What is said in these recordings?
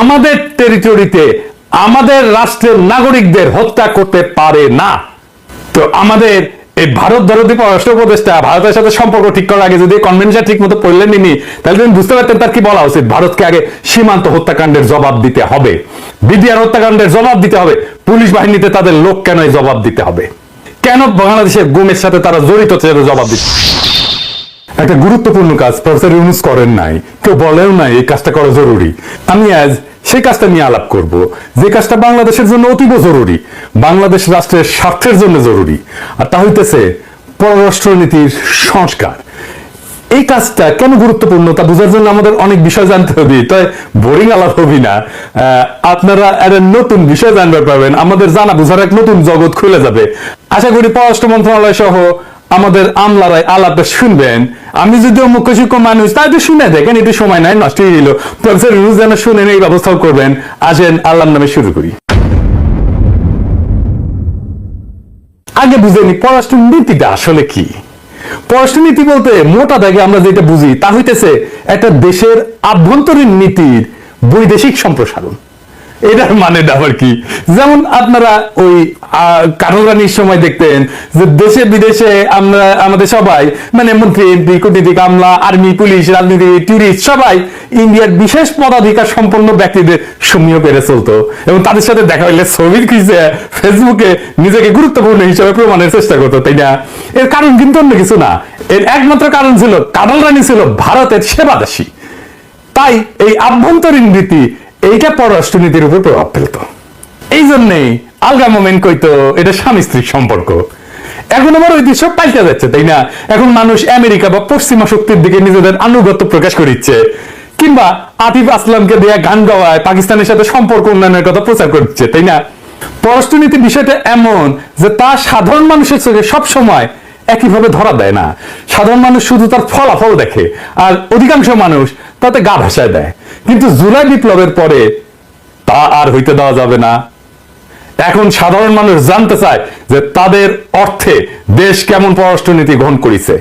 আমাদের টেরিটরিতে আমাদের রাষ্ট্রের নাগরিকদের হত্যা করতে পারে না। তো আমাদের এই ভারত ভারতী পররাষ্ট্র উপদেষ্টা ভারতের সাথে সম্পর্ক ঠিক করার আগে যদি কনভেনশন ঠিক মতো পড়লেন নি, তাহলে তুমি বুঝতে পারতেন তার কি বলা উচিত। ভারতকে আগে সীমান্ত হত্যাকাণ্ডের জবাব দিতে হবে, বিডিআর হত্যাকাণ্ডের জবাব দিতে হবে, পুলিশ বাহিনীতে তাদের লোক কেন এই জবাব দিতে হবে, কেন বাংলাদেশের গুমের সাথে তারা জড়িত জবাব দিতে। একটা গুরুত্বপূর্ণ কাজ প্রফেসর ইউনূস করেন নাই, কেউ বলেও নাই এই কাজটা করা জরুরি। আমি আজ সেই কাজটা নিয়ে আলাপ করব, যে কাজটা বাংলাদেশের জন্য অতীব জরুরি, বাংলাদেশ রাষ্ট্রের স্বার্থের জন্য জরুরি, আর তা হইতেছে পররাষ্ট্রনীতির সংস্কার। এই কাজটা কেন গুরুত্বপূর্ণ তা বোঝার জন্য আমাদের অনেক বিষয় জানতে হবে, তাই বোরিং আলাপ হবি না। আপনারা একটা নতুন বিষয় জানতে পারবেন, আমাদের জানা বোঝার এক নতুন জগৎ খুলে যাবে। আশা করি পররাষ্ট্র মন্ত্রণালয় সহ আমাদের আমলারাই আলাপটা শুনবেন। আমি যদি মুখ্য শিক্ষক মানুষ তাই তো শুনে দেখেন, একটু সময় নাই, নষ্ট হয়ে গেল। প্রফেসর ইউনূস যেন শুনেন, এই ব্যবস্থাও করবেন। আসেন আল্লাহর নামে শুরু করি। আগে বুঝে নি পররাষ্ট্র নীতিটা আসলে কি। পররাষ্ট্রনীতি বলতে মোটা দাগে আমরা যেটা বুঝি তা হইতেছে একটা দেশের আভ্যন্তরীণ নীতির বৈদেশিক সম্প্রসারণ। এটার মানেটা আবার কি? যেমন আপনারা ওই কারণ রানীর সময় দেখতেন যে দেশে বিদেশে আমরা আমাদের সবাই মানে মন্ত্রী এমপি কূটনীতিক আমলা আর্মি পুলিশ রাজনীতি টুরিস্ট সবাই ইন্ডিয়ার বিশেষ পদাধিকার সম্পন্ন ব্যক্তিদের সমীহ পেরে চলতো এবং তাদের সাথে দেখা হইলে ছবির খিচে ফেসবুকে নিজেকে গুরুত্বপূর্ণ হিসেবে প্রমাণের চেষ্টা করতো, তাই না? এর কারণ কিন্তু অন্য কিছু না। এর একমাত্র কারণ ছিল কারণ রানী ছিল ভারতের সেবাদাসী। তাই এই আভ্যন্তরীণ নীতি এইটা পররাষ্ট্রনীতির উপর প্রভাব ফেলত। এই জন্যই আলগা মোমেন্ট কইতো এটা স্বামী স্ত্রীর সম্পর্ক। এখন আমার ওই দৃশ্য পাল্টে যাচ্ছে, তাই না? এখন মানুষ আমেরিকা বা পশ্চিমা শক্তির দিকে নিজেদের আনুগত্য প্রকাশ করিচ্ছে, কিংবা আতিফ আসলামকে দেয়া গান গাওয়ায় পাকিস্তানের সাথে সম্পর্ক উন্নয়নের কথা প্রচার করছে, তাই না? পররাষ্ট্রনীতি বিষয়টা এমন যে তা সাধারণ মানুষের চোখে সবসময় একইভাবে ধরা দেয় না। সাধারণ মানুষ শুধু তার ফলাফল দেখে, আর অধিকাংশ মানুষ তাতে গা ভাসায় দেয়। কিন্তু জুলাই বিপ্লবের পরে তা আর হইতে দেওয়া যাবে না। এখন সাধারণ মানুষ জানতে চায় যে তাদের অর্থে দেশ কেমন পররাষ্ট্রনীতি গ্রহণ করেছে।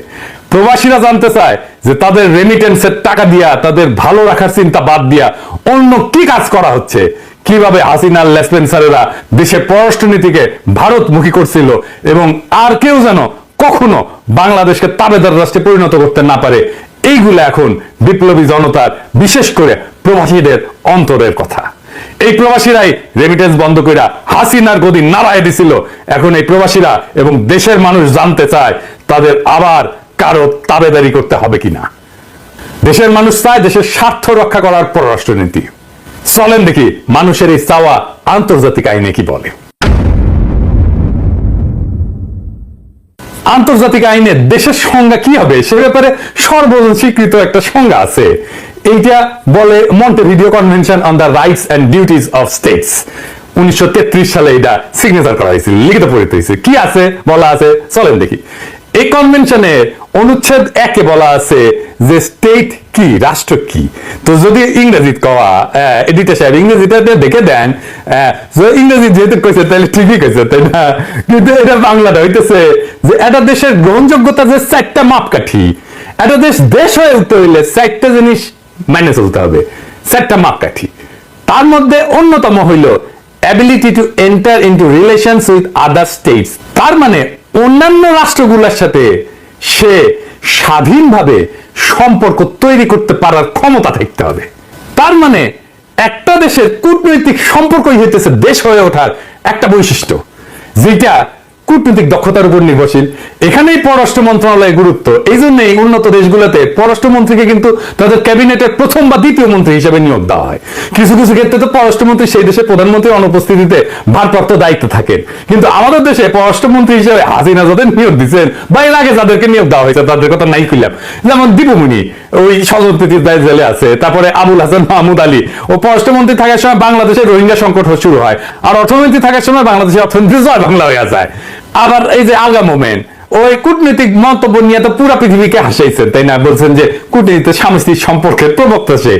প্রবাসীরা জানতে চায় যে তাদের রেমিটেন্সের টাকা দিয়া তাদের ভালো রাখার চিন্তা বাদ দিয়া অন্য কি কাজ করা হচ্ছে, কিভাবে হাসিনার লেসপেন্সারেরা দেশের পররাষ্ট্রনীতিকে ভারতমুখী করছিল এবং আর কেউ যেন কখনো বাংলাদেশকে তাবেদার রাষ্ট্রে পরিণত করতে না পারে। এইগুলো এখন বিপ্লবী জনতার, বিশেষ করে প্রবাসীদের অন্তরের কথা। এই প্রবাসীরাই রেমিটেন্স বন্ধ করে হাসিনার গদি নাড়ায় দিছিল। এখন এই প্রবাসীরা এবং দেশের মানুষ জানতে চায় তাদের আবার কারো তাবেদারি করতে হবে কিনা। দেশের মানুষ চায় দেশের স্বার্থ রক্ষা করার পররাষ্ট্রনীতি। চলেন দেখি মানুষের এই চাওয়া আন্তর্জাতিক আইনে কি বলে। আন্তর্জাতিক আইনে দেশের সংজ্ঞা কি হবে সে ব্যাপারে সর্বজন স্বীকৃত একটা সংজ্ঞা আছে। এইটা বলে Montevideo convention on the rights and duties of states. 1933 সালে এটা সিগনেচার করা হয়েছিল, লিখিত পরিচিত হয়েছে। কি আছে বলা আছে চলেন দেখি। এই কনভেনশনের অনুচ্ছেদ 1-এ বলা আছে যে স্টেট কি, রাষ্ট্র কি। তো যদি ইংরেজিত কওয়া এডিটর সাহেব ইংরেজিটা দেখে দেন, ইংরেজি যেহেতু কইছে তাহলে ঠিকই কইছে, তাই না? কিন্তু এটা বাংলাটা হইতেছে যে একটা দেশের গ্রহণযোগ্যতা যে 4টা মাপকাঠি, একটা দেশ দেশ হয়ে উঠতে হইলে 4টা জিনিস মেনে চলতে হবে, 4টা মাপকাঠি। তার মধ্যে অন্যতম হইল ability to enter into relations with other states. তার মানে অন্যান্য রাষ্ট্রগুলোর সাথে সে স্বাধীনভাবে সম্পর্ক তৈরি করতে পারার ক্ষমতা থাকতে হবে। তার মানে একটা দেশের কূটনৈতিক সম্পর্কই হইতেছে দেশ হয়ে ওঠার একটা বৈশিষ্ট্য, যেটা কূটনৈতিক দক্ষতার উপর নির্ভরশীল। এখানেই পররাষ্ট্র মন্ত্রণালয়ের গুরুত্ব। এই জন্যই উন্নত দেশগুলোতে পররাষ্ট্রমন্ত্রীকে কিন্তু তাদের ক্যাবিনেটের প্রথম বা দ্বিতীয় মন্ত্রী হিসেবে নিয়োগ দেওয়া হয়। কিছু কিছু ক্ষেত্রে তো পররাষ্ট্রমন্ত্রী সেই দেশের প্রধানমন্ত্রীর অনুপস্থিতিতে ভারপ্রাপ্ত দায়িত্ব থাকেন। কিন্তু আমাদের দেশে পররাষ্ট্রমন্ত্রী হিসেবে হাসিনা যাদের নিয়োগ দিচ্ছেন বা এর আগে যাদেরকে নিয়োগ দেওয়া হয়েছে তাদের কথা নাই কইলাম, যেমন দীপুমণি ওই স্বজনপ্রীতির দায় জেলে আছে, তারপরে আবুল হাসান মাহমুদ আলী ও পররাষ্ট্রমন্ত্রী থাকার সময় বাংলাদেশের রোহিঙ্গা সংকট শুরু হয়, আর অর্থমন্ত্রী থাকার সময় বাংলাদেশের অর্থনীতি জয় বাংলা হয়ে যায়। আবার এই যে আলগা মোমেন্ট ওই কূটনৈতিক মন্তব্য নিয়ে তো পুরো পৃথিবীকে হাসাইছেন, তাই না? বলছেন যে কূটনীতিতে স্বামী স্ত্রীর সম্পর্কের প্রবক্তা সে।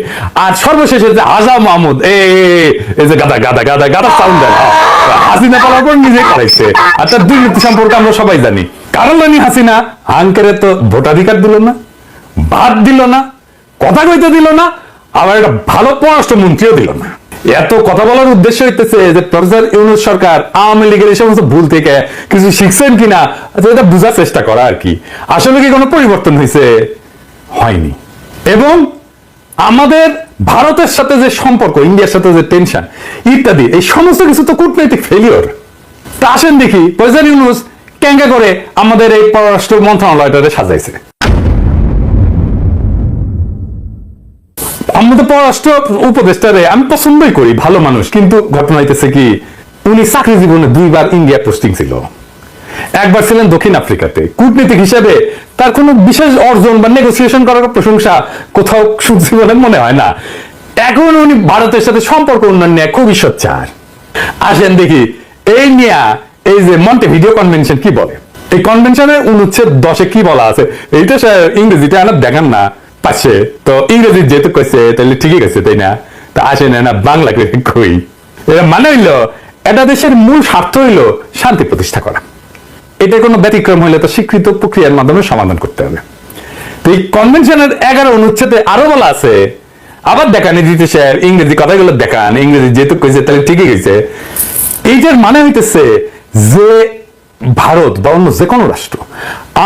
আর সর্বশেষে যে আজা মাহমুদ এই যে গাদা গাদা গাদা গাদা সাউন্ড দেন, হাসিনা পালার পর নিজে করাইছে। আর তার দুর্নীতি সম্পর্কে আমরা সবাই জানি। কারণ জানি হাসিনা আঙ্কেরে তো ভোটাধিকার দিল না, ভাত দিল না, কথা কইতে দিল না, আবার একটা ভালো পররাষ্ট্রমন্ত্রীও দিল না। এত কথা বলার উদ্দেশ্য হইতেছে যে প্রফেসর ইউনূস সরকার আওয়ামী লীগের এই সমস্ত ভুল থেকে কিছু শিখছেন কিনা এটা বোঝার চেষ্টা করা আর কি। আসলে কি কোনো পরিবর্তন হয়েছে? হয়নি। এবং আমাদের ভারতের সাথে যে সম্পর্ক, ইন্ডিয়ার সাথে যে টেনশন ইত্যাদি, এই সমস্ত কিছু তো কূটনৈতিক ফেলিওর। তা আসেন দেখি প্রফেসর ইউনূস কেঙ্গা করে আমাদের এই পররাষ্ট্র মন্ত্রণালয়টাকে সাজাইছে। আমাদের পররাষ্ট্র উপদেষ্টারে আমি পছন্দই করি, ভালো মানুষ, কিন্তু ঘটনা হইতেছে কি, উনি চাকরি জীবনে 2 বার ইন্ডিয়া পোস্টিং ছিল। একবার ছিলেন দক্ষিণ আফ্রিকাতে। কূটনীতিক হিসেবে তার কোনো বিশেষ অর্জন বা নেগোসিয়েশন করার প্রশংসা কোথাও শুনছি বলে মনে হয় না। এখন উনি ভারতের সাথে সম্পর্ক উন্নয়ন নিয়ে খুবই সোচ্চার। আসেন দেখি এই নিয়ে এই যে মন্টেভিডিও কনভেনশন কি বলে। এই কনভেনশনের অনুচ্ছেদ 10-এ কি বলা আছে, এইটা ইংরেজিতে আনা দেখান না পাচ্ছে, তো ইংরেজি যেহেতু কইছে তাহলে ঠিকই গেছে, তাই না? তা আসেন না বাংলা করে কই। এটা মানে হইলো এটা দেশের মূল স্বার্থ হইলো শান্তি প্রতিষ্ঠা করা। এটা কোনো ব্যতিক্রম হইলে তো স্বীকৃত প্রক্রিয়ার মাধ্যমে সমাধান করতে হবে। তো এই কনভেনশনের 11 অনুচ্ছেদে আরো বলা আছে, আবার দেখান দিতে স্যার ইংরেজি কথাগুলো দেখান, ইংরেজি যেহেতু কইছে তাহলে ঠিকই গেছে। এইটার মানে হইতেছে যে ভারত বা অন্য যে কোনো রাষ্ট্র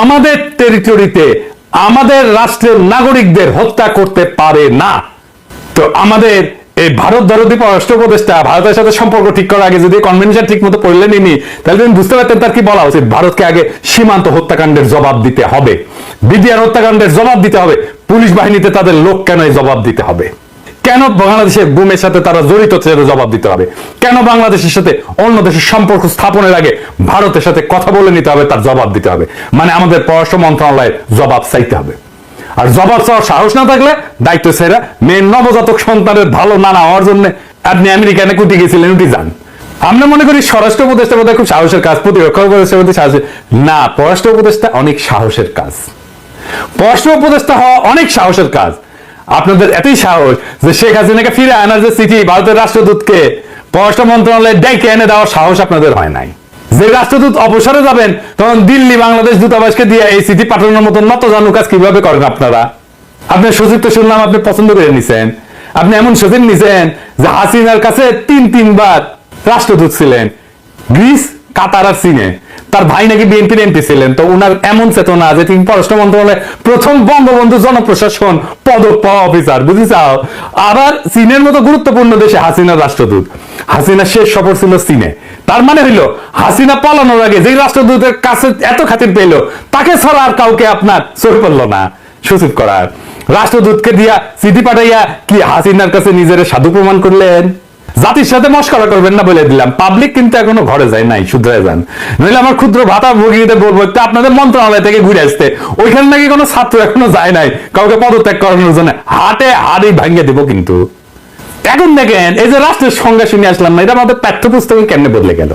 আমাদের টেরিটরিতে আমাদের রাষ্ট্রের নাগরিকদের হত্যা করতে পারে না। তো আমাদের এই ভারত দরদি পররাষ্ট্র উপদেষ্টা ভারতের সাথে সম্পর্ক ঠিক করার আগে যদি কনভেনশন ঠিক মতো পড়লেন নি, তাহলে তুমি বুঝতে পারতেন তার কি বলা উচিত। ভারতকে আগে সীমান্ত হত্যাকাণ্ডের জবাব দিতে হবে, বিডিআর হত্যাকাণ্ডের জবাব দিতে হবে, পুলিশ বাহিনীতে তাদের লোক কেন এই জবাব দিতে হবে, কেন বাংলাদেশের গুমের সাথে তারা জড়িত জবাব দিতে হবে, কেন বাংলাদেশের সাথে অন্য দেশের সম্পর্ক স্থাপনের আগে ভারতের সাথে কথা বলে নিতে হবে, তার জবাব দিতে হবে। মানে আমাদের পররাষ্ট্র মন্ত্রণালয়ের জবাব চাইতে হবে। আর জবাব চাওয়ার সাহস না থাকলে দায়িত্ব ছেড়ে মেয়ের নবজাতক সন্তানের ভালো নানা হওয়ার জন্য আপনি আমেরিকানে কুটি গেছিলেন, উঠি যান। আমরা মনে করি স্বরাষ্ট্র উপদেষ্টা বোধহয় খুব সাহসের কাজ, প্রতিরক্ষা উপদেষ্টা বোধহয় সাহসের না, পররাষ্ট্র উপদেষ্টা অনেক সাহসের কাজ। পররাষ্ট্র উপদেষ্টা হওয়া অনেক সাহসের কাজ। আপনাদের এতই সাহস যে শেখ হাসিনাকে ফিরে আনার যে চিঠি ভারতের রাষ্ট্রদূতকে পররাষ্ট্র মন্ত্রণালয়ে ডেকে এনে দেওয়ার সাহস আপনাদের হয় নাই। যে রাষ্ট্রদূত অবসরে যাবেন তখন দিল্লি বাংলাদেশ দূতাবাসকে দিয়ে এই চিঠি পাঠানোর মতো নত জানু কাজ কিভাবে করেন আপনারা? আপনার সচিব তো শুনলাম আপনি পছন্দ করে নিছেন। আপনি এমন সচিব নিছেন যে হাসিনার কাছে 3-3 বার রাষ্ট্রদূত ছিলেন, গ্রিস, কাতার আর চীনে। তার ভাই নাকি বিএনপির এমপি ছিলেন। তো উনার এমন চেতনা যে তিনি পররাষ্ট্র মন্ত্রণালয়ে প্রথম বঙ্গবন্ধু জনপ্রশাসন পদক পাওয়া অফিসার, বুঝি চাও। আবার চীনের মতো গুরুত্বপূর্ণ দেশে হাসিনার রাষ্ট্রদূত। হাসিনা শেষ সফর ছিল চীনে। তার মানে হইলো হাসিনা পালানোর আগে যে রাষ্ট্রদূতের কাছে এত খাতির পেল তাকে ছাড়া আর কাউকে আপনার চোখ পড়লো না সচিব করার। রাষ্ট্রদূতকে দিয়া চিঠি পাঠাইয়া কি হাসিনার কাছে নিজের সাধু প্রমাণ করলেন? জাতির সাথে মস্করা করবেন না বলে দিলাম। পাবলিক কিন্তু এখনো ঘরে যায় নাই, শুধরে যান, নইলে আমার ক্ষুদ্র ভাতা ভগিনীদের বলবো আপনাদের মন্ত্রণালয় থেকে ঘুরে আসতে। ওইখানে নাকি কোনো ছাত্র এখনো যায় নাই কাউকে পদত্যাগ করানোর জন্য, হাটে হাড়ি ভাঙিয়ে দেবো। কিন্তু এখন দেখেন এই যে রাষ্ট্রের সংজ্ঞা শুনে আসলাম না, এটা আমাদের পাঠ্যপুস্তকে কেমনে বদলে গেল।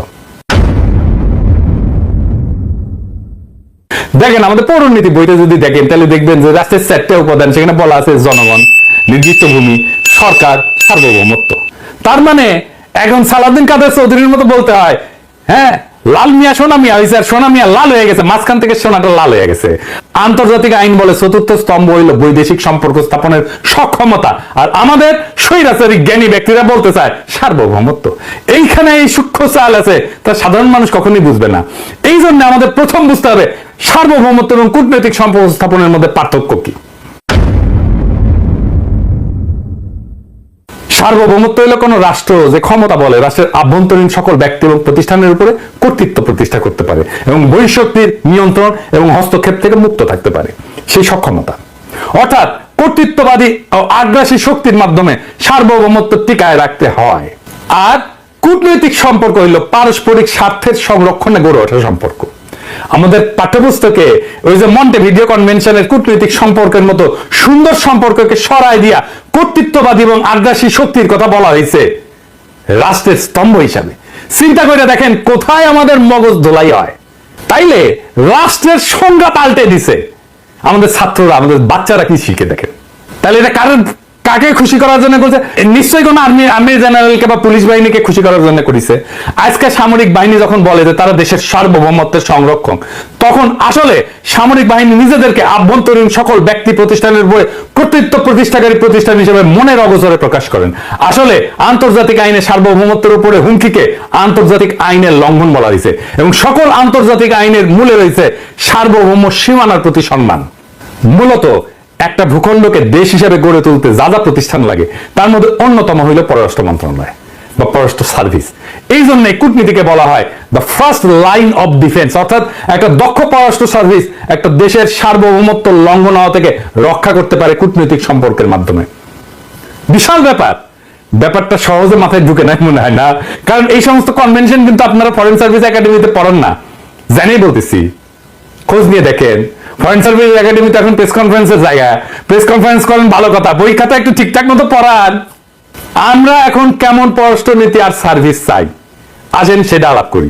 দেখেন আমাদের পৌরনীতি বইটা যদি দেখেন তাহলে দেখবেন যে রাষ্ট্রের 4টে উপাদান, সেখানে বলা আছে জনগণ, নির্দিষ্ট ভূমি, সরকার, সার্বভৌমত্ব। তার মানে এখন সালাউদ্দিন কাদের চৌধুরীর মতো বলতে হয়, হ্যাঁ লাল মিয়া সোনা মিয়া হয়েছে, আর সোনা মিয়া লাল হয়ে গেছে, মাঝখান থেকে সোনাটা লাল হয়ে গেছে। আন্তর্জাতিক আইন বলে চতুর্থ স্তম্ভ হইল বৈদেশিক সম্পর্ক স্থাপনের সক্ষমতা, আর আমাদের স্বৈরাচারী জ্ঞানী ব্যক্তিরা বলতে চায় সার্বভৌমত্ব। এইখানে এই সূক্ষ্ম চাল আছে, তা সাধারণ মানুষ কখনোই বুঝবে না। এই জন্য আমাদের প্রথম বুঝতে হবে সার্বভৌমত্ব এবং কূটনৈতিক সম্পর্ক স্থাপনের মধ্যে পার্থক্য কি। সার্বভৌমত্ব হলো কোন রাষ্ট্র যে ক্ষমতা বলে রাষ্ট্রের আভ্যন্তরীণ সকল ব্যক্তি এবং প্রতিষ্ঠানের উপরে কর্তৃত্ব প্রতিষ্ঠা করতে পারে এবং বহিঃশক্তির নিয়ন্ত্রণ এবং হস্তক্ষেপ থেকে মুক্ত থাকতে পারে, সেই সক্ষমতা। অর্থাৎ কর্তৃত্ববাদী ও আগ্রাসী শক্তির মাধ্যমে সার্বভৌমত্ব টিকায় রাখতে হয়। আর কূটনৈতিক সম্পর্ক হইল পারস্পরিক স্বার্থের সংরক্ষণে গড়ে ওঠা সম্পর্ক। আমাদের পাঠ্যপুস্তকে ওই যে মন্টেভিডিও কনভেনশনের কূটনৈতিক সম্পর্কের মতো সুন্দর সম্পর্ককে সরায় দিয়া কর্তৃত্ববাদী এবং আগ্রাসী শক্তির কথা বলা হয়েছে রাষ্ট্রের স্তম্ভ হিসাবে। চিন্তা করে দেখেন কোথায় আমাদের মগজ ধোলাই হয়। তাইলে রাষ্ট্রের সংজ্ঞা পাল্টে দিছে আমাদের ছাত্ররা, আমাদের বাচ্চারা কি শিখে দেখেন। তাহলে এটা কাকে খুশি করার জন্য করছে? নিশ্চয়ই কোনো আর্মি জেনারেলকে বা পুলিশ বাহিনীকে খুশি করার জন্য করেছে। আজকে সামরিক বাহিনী যখন বলে যে তারা দেশের সার্বভৌমত্বের সংরক্ষণ, তখন আসলে সামরিক বাহিনী নিজেদেরকে আভ্যন্তরীণ সকল ব্যক্তি প্রতিষ্ঠানের উপরে কর্তৃত্ব প্রতিষ্ঠাকারী প্রতিষ্ঠান হিসেবে মনের অগোচরে প্রকাশ করেন। আসলে আন্তর্জাতিক আইনে সার্বভৌমত্বের উপরে হুমকিকে আন্তর্জাতিক আইনের লঙ্ঘন বলা হয়েছে, এবং সকল আন্তর্জাতিক আইনের মূলে রয়েছে সার্বভৌম সীমানার প্রতি সম্মান। মূলত একটা ভূখণ্ডকে দেশ হিসেবে গড়ে তুলতে যা যা প্রতিষ্ঠান লাগে তার মধ্যে অন্যতম হইল পররাষ্ট্র মন্ত্রণালয় বা পররাষ্ট্র সার্ভিস। এই জন্য কূটনীতিকে বলা হয় the first line of defence, অর্থাৎ একটা দক্ষ পররাষ্ট্র সার্ভিস একটা দেশের সার্বভৌমত্ব লঙ্ঘন হওয়া থেকে রক্ষা করতে পারে কূটনৈতিক সম্পর্কের মাধ্যমে। বিশাল ব্যাপার, ব্যাপারটা সহজে মাথায় ঢুকে নাই মনে হয় না, কারণ এই সমস্ত কনভেনশন কিন্তু আপনারা ফরেন সার্ভিস একাডেমিতে পড়েন না। জানিয়ে বলতেছি, খোঁজ নিয়ে দেখেন। ফরেন সার্ভিস একাডেমিতে এখন প্রেস কনফারেন্সের জায়গা, প্রেস কনফারেন্স করেন ভালো কথা, পরীক্ষাটা একটু ঠিকঠাক মতো পড়ান। আমরা এখন কেমন পররাষ্ট্র নীতি আর সার্ভিস চাই, আসেন সেটা আলাপ করি।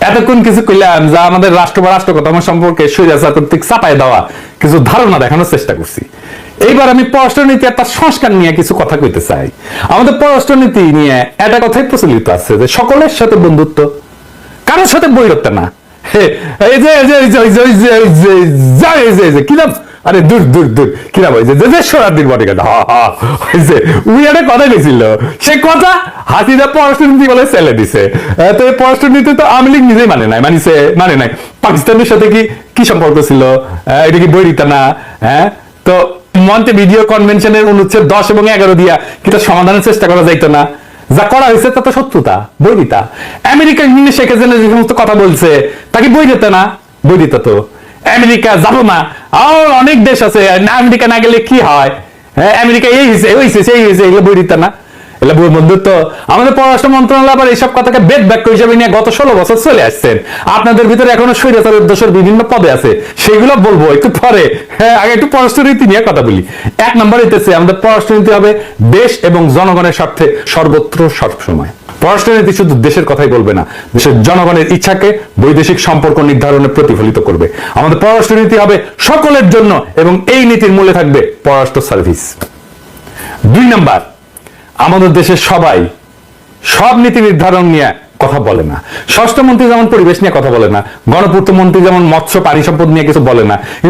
এতক্ষণ কিছু কইলাম যা আমাদের রাষ্ট্র বা রাষ্ট্রকর্তা সম্পর্কে স্বৈরাচার কর্তৃক চাপায় দেওয়া কিছু ধারণা দেখানোর চেষ্টা করছি। এইবার আমি পররাষ্ট্রনীতি আর তার সংস্কার নিয়ে কিছু কথা কইতে চাই। আমাদের পররাষ্ট্রনীতি নিয়ে একটা কথাই প্রচলিত আছে যে সকলের সাথে বন্ধুত্ব, কারোর সাথে বৈরত্ব না। এই যে কি নাম, আরে দূর দূর দূর কি নাম হয়েছে দেশেশ্বরাদির বডিগার্ড, উই একটা কথা গেছিল, সে কথা হাসিনা পররাষ্ট্রনীতি বলে ছেলে দিছে। তো এই পররাষ্ট্রনীতি তো আওয়ামী লীগ নিজেই মানে নাই। পাকিস্তানের সাথে কি সম্পর্ক ছিল, এটা কি বৈরিতা না? হ্যাঁ, তো মন্টেভিডিও কনভেনশনের অনুচ্ছেদ 10 এবং 11 দিয়া কিটা সমাধানের চেষ্টা করা যাইতো না? যা করা হয়েছে তা তো শত্রুতা, বৈরিতা। আমেরিকা শেখ হাসিনা যে সমস্ত কথা বলছে তাকে বৈরিতা না? বৈরিতা তো। আমেরিকা যাবো না, আর অনেক দেশ আছে, আমেরিকা না গেলে কি হয়, আমেরিকা এই হয়েছে ওই হয়েছে সেই হয়েছে, এগুলো বৈরিতা না? এগুলো বন্ধুত্ব? আমাদের পররাষ্ট্র মন্ত্রণালয় আবার এইসব কথাকে বেদ বাক্য হিসেবে নিয়ে গত 16 বছর চলে আসছেন। আপনাদের ভিতরে এখনো স্বৈরাচারের দোষের বিভিন্ন পদে আছে, সেগুলো বলবো একটু পরে। হ্যাঁ, আগে একটু পররাষ্ট্রনীতি নিয়ে কথা বলি। 1 নম্বর হইতেছে আমাদের পররাষ্ট্রনীতি হবে দেশ এবং জনগণের স্বার্থে সর্বত্র সবসময়। পররাষ্ট্রনীতি শুধু দেশের কথাই বলবে না, দেশের জনগণের ইচ্ছাকে বৈদেশিক সম্পর্ক নির্ধারণে প্রতিফলিত করবে। আমাদের পররাষ্ট্রনীতি হবে সকলের জন্য এবং এই নীতির মূলে থাকবে পররাষ্ট্র সার্ভিস। 2 নম্বর, আমাদের দেশের সবাই সব নীতি নির্ধারণ নিয়ে কথা বলে না। স্বরাষ্ট্রমন্ত্রী যেমন পরিবেশ নিয়ে কথা বলে না, গণপূর্ত মন্ত্রী যেমন মৎস্য পানি সম্পদ নিয়ে কিছু বলে না, কিন্তু